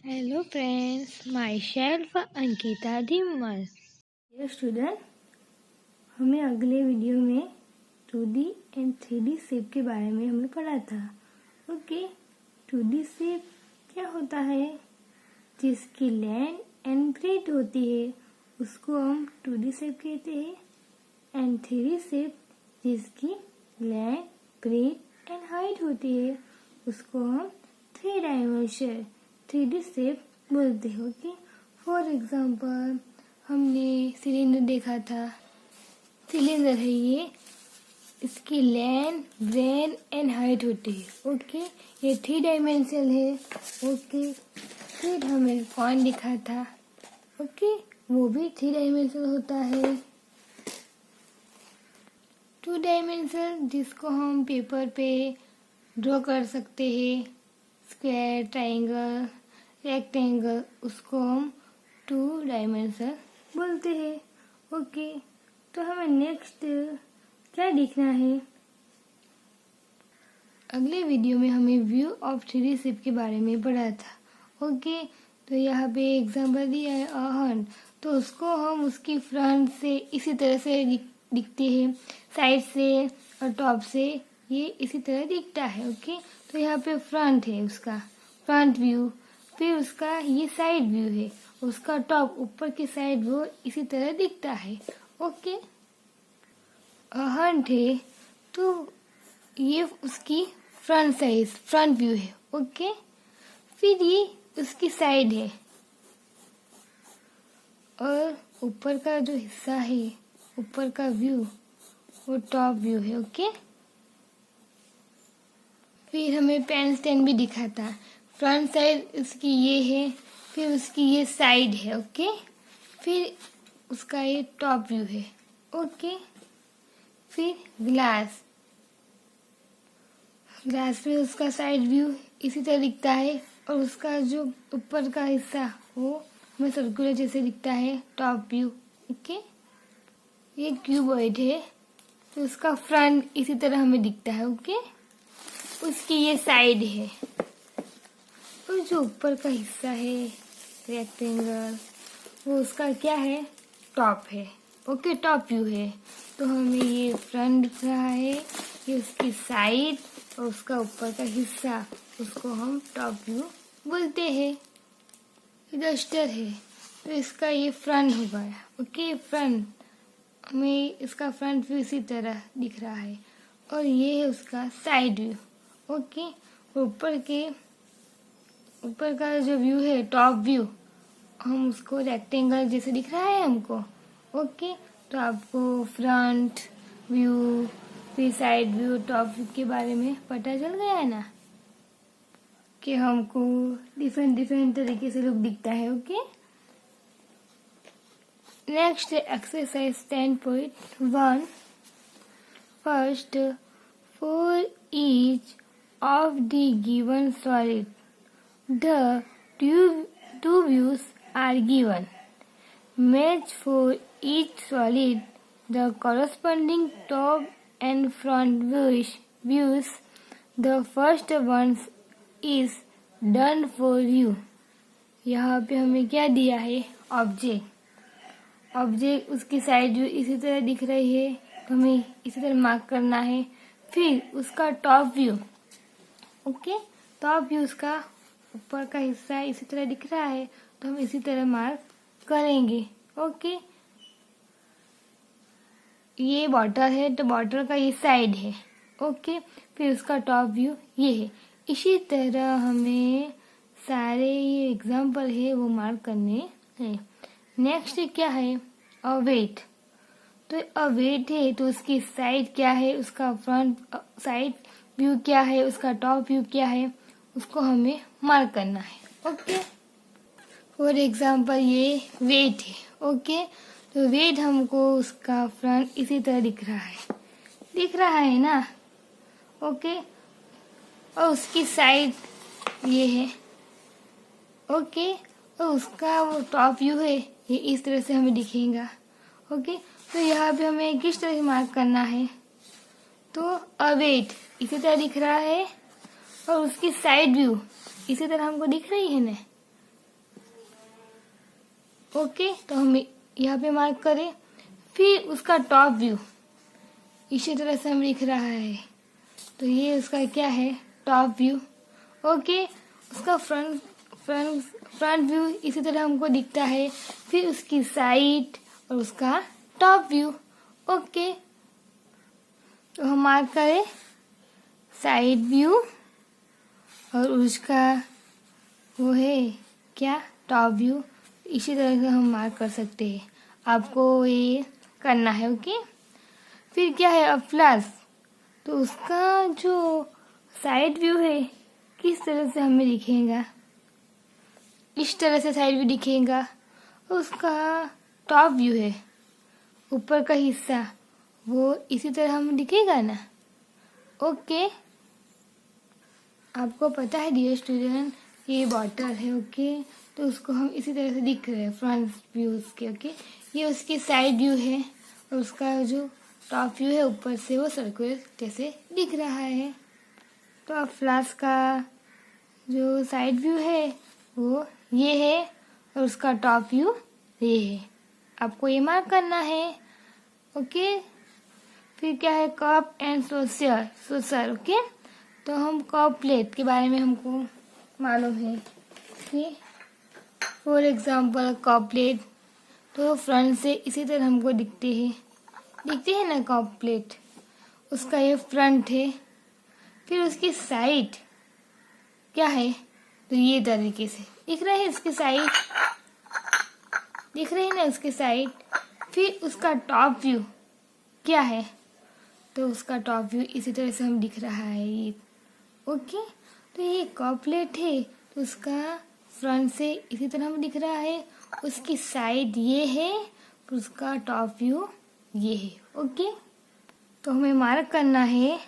Hello friends, myself Ankita Dhimmal. Dear student, हमें अगले video में 2D एंड 3D शेप के बारे में हमने पढ़ा था। ओके, 2D शेप क्या होता है? जिसकी लेंथ एंड ब्रेथ होती है उसको हम 2D शेप कहते हैं। एंड 3D शेप जिसकी लेंथ, ब्रेथ एंड हाइट होती है उसको हम 3 डायमेंशन 3D शेप बोलते हैं। ओके, फॉर एग्जाम्पल हमने सिलेंडर देखा था। सिलेंडर है ये, इसकी लेंथ, ब्रेथ एंड हाइट होती है। ओके, ये 3 डायमेंशनल है। ओके, फिर हमें कौन दिखा था? ओके, वो भी 3 डायमेंशनल होता है। 2 डायमेंशनल जिसको हम पेपर पे ड्रॉ कर सकते हैं, स्क्वायर, ट्रायंगल, रेक्टेंगल, उसको हम 2 डायमेंशनल बोलते हैं। ओके, तो हमें नेक्स्ट क्या देखना है? अगले वीडियो में हमें व्यू ऑफ 3D शेप के बारे में पढ़ा था। ओके, तो यहाँ पे एग्जाम्पल दिया है अहन, तो उसको हम उसकी फ्रंट से इसी तरह से दिखते हैं, साइड से और टॉप से ये इसी तरह दिखता है। ओके, तो यहाँ पे फ्रंट है, उसका फ्रंट व्यू, फिर उसका ये साइड व्यू है, उसका टॉप ऊपर की साइड वो इसी तरह दिखता है। ओके, हंट है तो ये उसकी फ्रंट व्यू है। ओके, फिर ये उसकी साइड है और ऊपर का जो हिस्सा है, ऊपर का व्यू, वो टॉप व्यू है। ओके, फिर हमें पेन स्टैंड भी दिखा था। फ्रंट साइड उसकी ये है, फिर उसकी ये साइड है। ओके, फिर उसका ये टॉप व्यू है। ओके, फिर ग्लास में उसका साइड व्यू इसी तरह दिखता है और उसका जो ऊपर का हिस्सा वो हमें सर्कुलर जैसे दिखता है, टॉप व्यू। ओके, ये क्यूबॉइड है तो उसका फ्रंट इसी तरह हमें दिखता है। ओके, उसकी ये साइड है और जो ऊपर का हिस्सा है रेक्टेंगल, वो उसका क्या है? टॉप है। ओके, टॉप व्यू है। तो हमें ये फ्रंट दिख रहा है, ये उसकी साइड और उसका ऊपर का हिस्सा, उसको हम टॉप व्यू बोलते हैं। ये डस्टर है तो इसका ये फ्रंट हो गया। ओके, फ्रंट हमें इसका फ्रंट व्यू इसी तरह दिख रहा है और ये है उसका साइड व्यू। ओके, ऊपर का जो व्यू है, टॉप व्यू, हम उसको रेक्टेंगल जैसे दिख रहा है हमको। ओके, तो आपको फ्रंट व्यू, फिर साइड व्यू, टॉप व्यू के बारे में पता चल गया है ना, कि हमको डिफरेंट तरीके से लुक दिखता है। Okay, next exercise 10.1। First, for each of the given solid the two views are given. Match for each solid the corresponding top and front views. The first one is done for you. यहाँ पे हमें क्या दिया है? Object उसकी side view इसी तरह दिख रही है तो हमें इसी तरह मार्क करना है। फिर उसका top view, okay, top view उसका ऊपर का हिस्सा इसी तरह दिख रहा है तो हम इसी तरह मार्क करेंगे। ओके, ये बॉटल है तो बॉटल का ये साइड है। ओके, फिर उसका टॉप व्यू ये है। इसी तरह हमें सारे ये एग्जाम्पल है वो मार्क करने हैं। नेक्स्ट क्या है? अ वेट। तो अ वेट है तो उसकी साइड क्या है, उसका फ्रंट साइड व्यू क्या है, उसका टॉप व्यू क्या है, उसको हमें मार्क करना है। ओके, फॉर एग्जाम्पल ये वेट है। ओके, तो वेट हमको उसका फ्रंट इसी तरह दिख रहा है ना। ओके, और उसकी साइड ये है। ओके, और उसका वो टॉप व्यू है, ये इस तरह से हमें दिखेगा। ओके, तो यहाँ पे हमें किस तरह से मार्क करना है? तो अ वेट इसी तरह दिख रहा है और उसकी साइड व्यू इसी तरह हमको दिख रही है ना। ओके, तो हम यहाँ पे मार्क करें। फिर उसका टॉप व्यू इसी तरह से हम लिख रहा है, तो ये उसका क्या है, टॉप व्यू। ओके, उसका फ्रंट व्यू इसी तरह हमको दिखता है। फिर उसकी साइड और उसका टॉप व्यू। ओके, तो हम मार्क करें साइड व्यू और उसका वो है क्या, टॉप व्यू। इसी तरह से हम मार्क कर सकते हैं, आपको ये करना है। ओके, फिर क्या है, अब फ्लैश, तो उसका जो साइड व्यू है किस तरह से हमें दिखेगा, इस तरह से साइड व्यू दिखेगा। उसका टॉप व्यू है, ऊपर का हिस्सा, वो इसी तरह हमें दिखेगा ना। ओके, आपको पता है डियर स्टूडेंट, ये बॉटल है। ओके, तो उसको हम इसी तरह से दिख रहे हैं फ्रंट व्यू उसके। ओके, ये उसकी साइड व्यू है और उसका जो टॉप व्यू है ऊपर से वो सर्कुलर जैसे दिख रहा है। तो अब फ्लास्क का जो साइड व्यू है वो ये है और उसका टॉप व्यू ये है, आपको ये मार्क करना है। ओके, फिर क्या है, कप एंड सोसर। ओके, तो हम कप प्लेट के बारे में हमको मालूम है कि फॉर एग्जांपल कप प्लेट, तो फ्रंट से इसी तरह हमको दिखते हैं ना कप प्लेट, उसका ये फ्रंट है। फिर उसकी साइड क्या है, तो ये तरीके से दिख रहा है, इसकी साइड दिख रही है ना, उसकी साइड। फिर उसका टॉप व्यू क्या है, तो उसका टॉप व्यू इसी तरह से हम दिख रहा है ये। ओके, तो ये कप प्लेट है, तो उसका फ्रंट से इसी तरह हम दिख रहा है, उसकी साइड ये है, तो उसका टॉप व्यू ये है। ओके, तो हमें मार्क करना है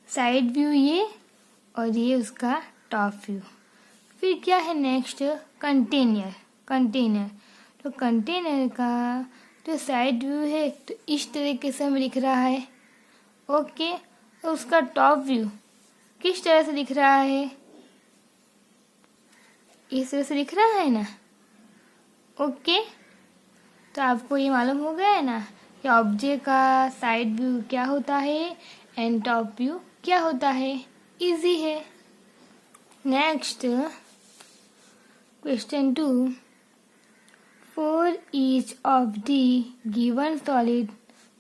साइड व्यू ये और ये उसका टॉप व्यू। फिर क्या है नेक्स्ट, कंटेनर। तो कंटेनर का जो साइड व्यू है तो इस तरीके से हमें दिख रहा है। ओके, तो उसका टॉप व्यू किस तरह से दिख रहा है, इस तरह से दिख रहा है ना। ओके, तो आपको ये मालूम हो गया है ना कि ऑब्जेक्ट का साइड व्यू क्या होता है एंड टॉप व्यू क्या होता है, इजी है। Next question 2, for each of the given solid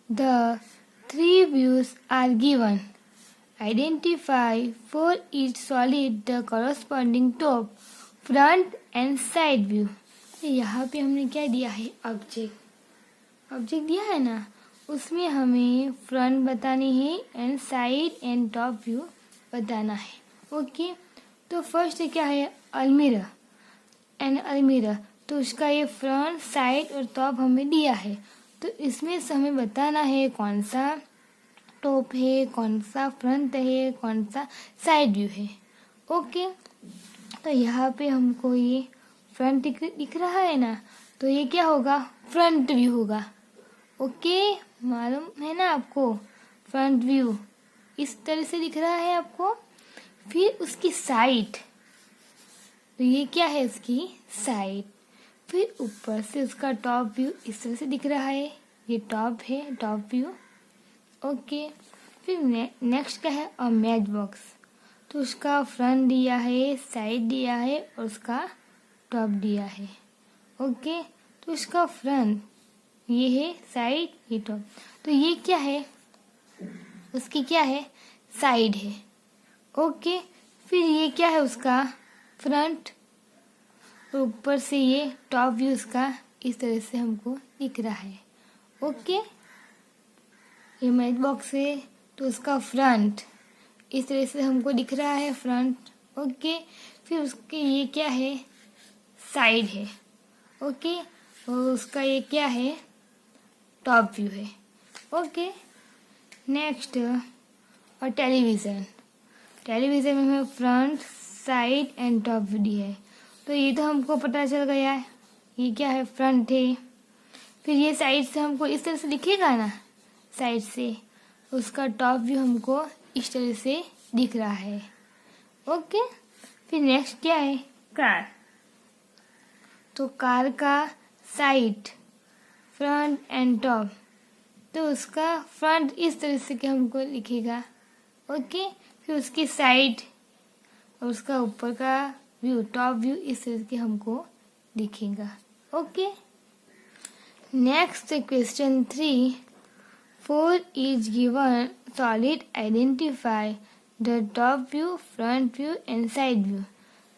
the 3 views are given. Identify for each solid the corresponding top, front and side view. यहाँ पे हमने क्या दिया है, ऑब्जेक्ट दिया है ना, उसमें हमें फ्रंट बतानी है and side and top view बताना है। ओके, तो फर्स्ट क्या है, अलमीरा, तो उसका ये फ्रंट साइड और टॉप हमें दिया है, तो इसमें से हमें बताना है कौन सा टॉप है, कौन सा फ्रंट है, कौन सा साइड व्यू है। ओके, तो यहाँ पे हमको ये फ्रंट दिख रहा है ना, तो ये क्या होगा, फ्रंट व्यू होगा। ओके, मालूम है ना आपको, फ्रंट व्यू इस तरह से दिख रहा है आपको। फिर उसकी साइड, तो ये क्या है, उसकी साइड। फिर ऊपर से उसका टॉप व्यू इस तरह से दिख रहा है, ये टॉप है, टॉप व्यू। ओके, फिर नेक्स्ट क्या है, और मैच बॉक्स, तो उसका फ्रंट दिया है, साइड दिया है और उसका टॉप दिया है। ओके, तो उसका फ्रंट ये है, साइड ये टॉप, तो ये क्या है, उसकी क्या है, साइड है। ओके, फिर ये क्या है, उसका फ्रंट, ऊपर से ये टॉप व्यू उसका इस तरह से हमको दिख रहा है। ओके, ये मैच बॉक्स है, तो उसका फ्रंट इस तरह से हमको दिख रहा है, फ्रंट। ओके, फिर उसके ये क्या है, साइड है। ओके, और उसका ये क्या है, टॉप व्यू है। ओके, नेक्स्ट और टेलीविज़न में हमें front side and top view दी है, तो ये तो हमको पता चल गया है, ये क्या है, फ्रंट है। फिर ये साइड से हमको इस तरह से दिखेगा ना, साइड से उसका टॉप व्यू हमको इस तरह से दिख रहा है। ओके, फिर नेक्स्ट क्या है, कार, तो कार का साइड, फ्रंट एंड टॉप, तो उसका फ्रंट इस तरह से कि हमको लिखेगा। ओके, फिर उसकी साइड और उसका ऊपर का व्यू, टॉप व्यू इस तरह के हमको दिखेगा। Okay, next question 3, 4 is given, solid identify the top view, front view and side view.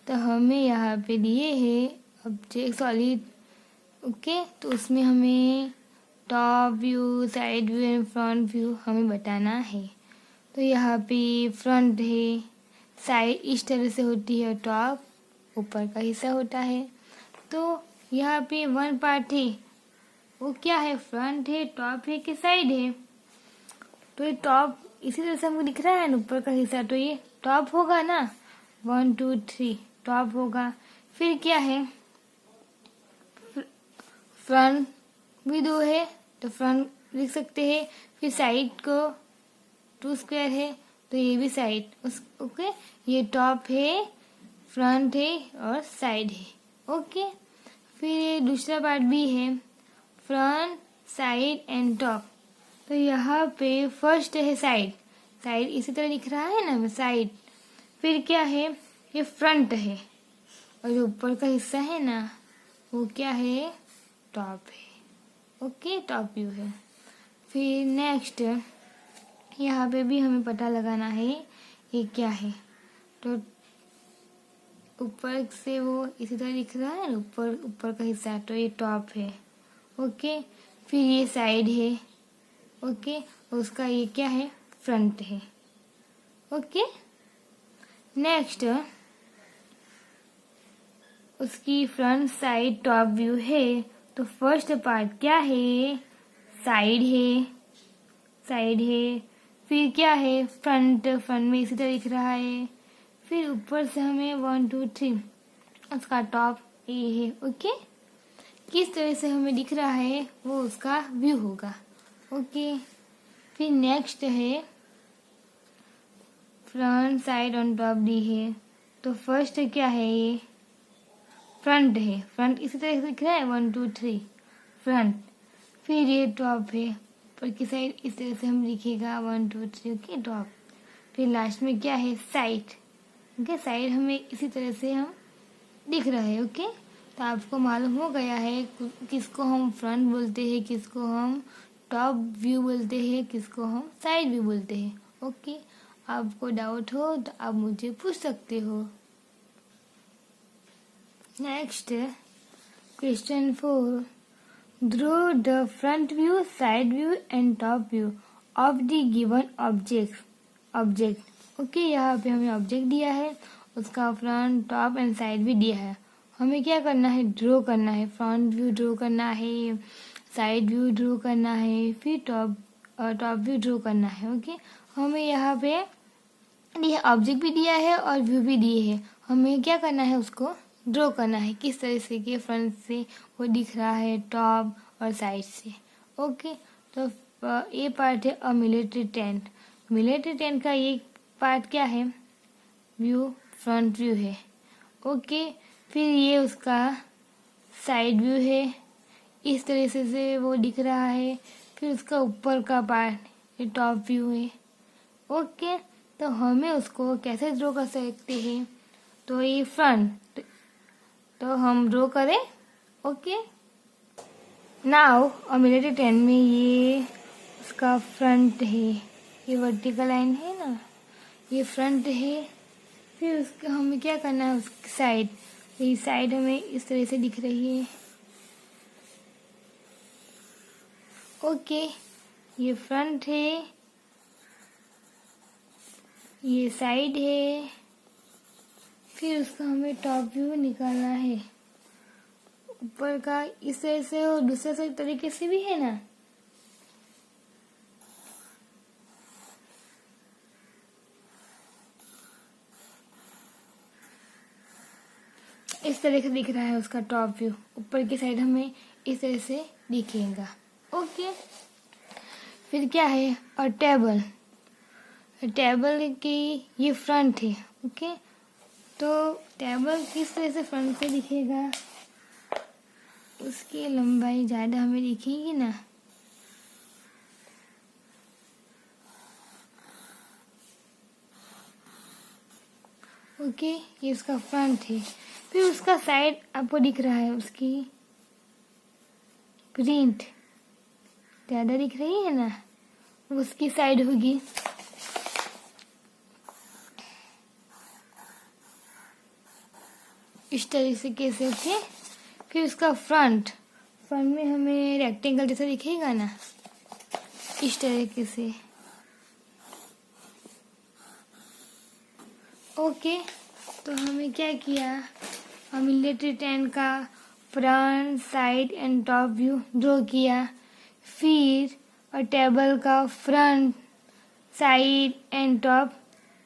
तो हमें यहाँ पे दिए हैं ऑब्जेक्ट सॉलिड। ओके, तो उसमें हमें top view, side view and front view हमें बताना है। तो यहाँ पे फ्रंट है, साइड इस तरह से होती है, टॉप ऊपर का हिस्सा होता है। तो यहाँ पे वन पार्ट है, वो क्या है, फ्रंट है, टॉप है कि साइड है। तो ये टॉप इसी तरह से हमको दिख रहा है ना ऊपर का हिस्सा, तो ये टॉप होगा ना, 1 2 3 टॉप होगा। फिर क्या है, फ्रंट भी 2 है तो फ्रंट लिख सकते हैं। फिर साइड को 2 स्क्वायर है तो ये भी साइड। ओके, ये टॉप है, फ्रंट है और साइड है। ओके, फिर ये दूसरा पार्ट भी है, फ्रंट, साइड एंड टॉप। तो यहाँ पे फर्स्ट है साइड, साइड इसी तरह दिख रहा है ना, साइड। फिर क्या है, ये फ्रंट है और जो ऊपर का हिस्सा है ना वो क्या है, टॉप है। ओके, टॉप व्यू है। फिर नेक्स्ट यहाँ पे भी हमें पता लगाना है ये क्या है। तो ऊपर से वो इसी तरह दिख रहा है, ऊपर का हिस्सा, तो ये टॉप है। ओके, फिर ये साइड है। ओके, उसका ये क्या है, फ्रंट है। ओके, नेक्स्ट उसकी फ्रंट साइड टॉप व्यू है। तो फर्स्ट पार्ट क्या है, साइड है, साइड है। फिर क्या है, फ्रंट, फ्रंट में इसी तरह दिख रहा है। फिर ऊपर से हमें 1 2 3 उसका टॉप ये है। ओके, किस तरह से हमें दिख रहा है वो उसका व्यू होगा। ओके, फिर नेक्स्ट है फ्रंट साइड ऑन टॉप दी है। तो फर्स्ट क्या है, ये फ्रंट है, फ्रंट इसी तरह से दिख रहा है, 1 2 3 फ्रंट। फिर ये टॉप है, ऊपर की साइड इस तरह से हम लिखेगा 1 2 3। Okay, top. फिर लास्ट में क्या है, साइड। ओके, साइड हमें इसी तरह से हम दिख रहा है। ओके, तो आपको मालूम हो गया है किसको हम फ्रंट बोलते हैं, किसको हम टॉप व्यू बोलते हैं, किसको हम साइड व्यू बोलते हैं। ओके, आपको डाउट हो तो आप मुझे पूछ सकते हो। Next question 4, draw the front view, side view and top view of the given object. Okay, यहाँ पे हमें ऑब्जेक्ट दिया है, उसका फ्रंट, टॉप एंड साइड भी दिया है। हमें क्या करना है, ड्रॉ करना है। फ्रंट व्यू ड्रॉ करना है, साइड व्यू ड्रॉ करना है, फिर टॉप व्यू ड्रॉ करना है। ओके, हमें यहाँ पे ये ऑब्जेक्ट भी दिया है और व्यू भी दिए है। हमें क्या करना है, उसको ड्रॉ करना है किस तरह से कि फ्रंट से वो दिख रहा है, टॉप और साइड से। ओके, तो ये पार्ट है a military tent. Military tent का ये पार्ट क्या है, व्यू, फ्रंट व्यू है। ओके, फिर ये उसका साइड व्यू है, इस तरह से वो दिख रहा है। फिर उसका ऊपर का पार्ट ये टॉप व्यू है। ओके, तो हमें उसको कैसे ड्रॉ कर सकते हैं, तो ये फ्रंट, तो हम ड्रॉ करें। ओके, नाउ मिलिट्री टेंट में ये उसका फ्रंट है, ये वर्टिकल लाइन है ना, ये फ्रंट है। फिर उसका हमें क्या करना है, उसकी साइड, ये साइड हमें इस तरह से दिख रही है। ओके, ये फ्रंट है, ये साइड है। फिर उसका हमें टॉप व्यू निकालना है, ऊपर का इस तरह से और दूसरे तरीके से भी है ना। इस तरह से दिख रहा है उसका टॉप व्यू, ऊपर की साइड हमें इस तरह से दिखेगा। ओके, फिर क्या है, और टेबल, टेबल की ये फ्रंट है। ओके, तो टेबल किस तरह से फ्रंट से दिखेगा, उसकी लंबाई ज़्यादा हमें दिखेगी ना। ओके, ये उसका फ्रंट है। फिर उसका साइड आपको दिख रहा है, उसकी प्रिंट ज़्यादा दिख रही है ना, उसकी साइड होगी। इस तरीके से। ओके, फिर उसका फ्रंट में हमें रेक्टेंगल जैसा दिखेगा ना, इस तरीके से। ओके, तो हमें क्या किया, हम मिलिट्री टैंक का front, side and top view draw किया। फिर और टेबल का front, side and top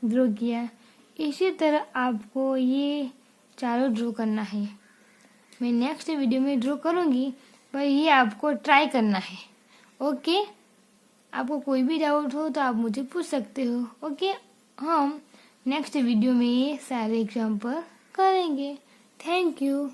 draw किया। इसी तरह आपको ये चारों ड्रॉ करना है। मैं नेक्स्ट वीडियो में ड्रॉ करूँगी, पर ये आपको ट्राई करना है। ओके, आपको कोई भी डाउट हो तो आप मुझे पूछ सकते हो। ओके, हम नेक्स्ट वीडियो में ये सारे एग्जाम्पल करेंगे। Thank you.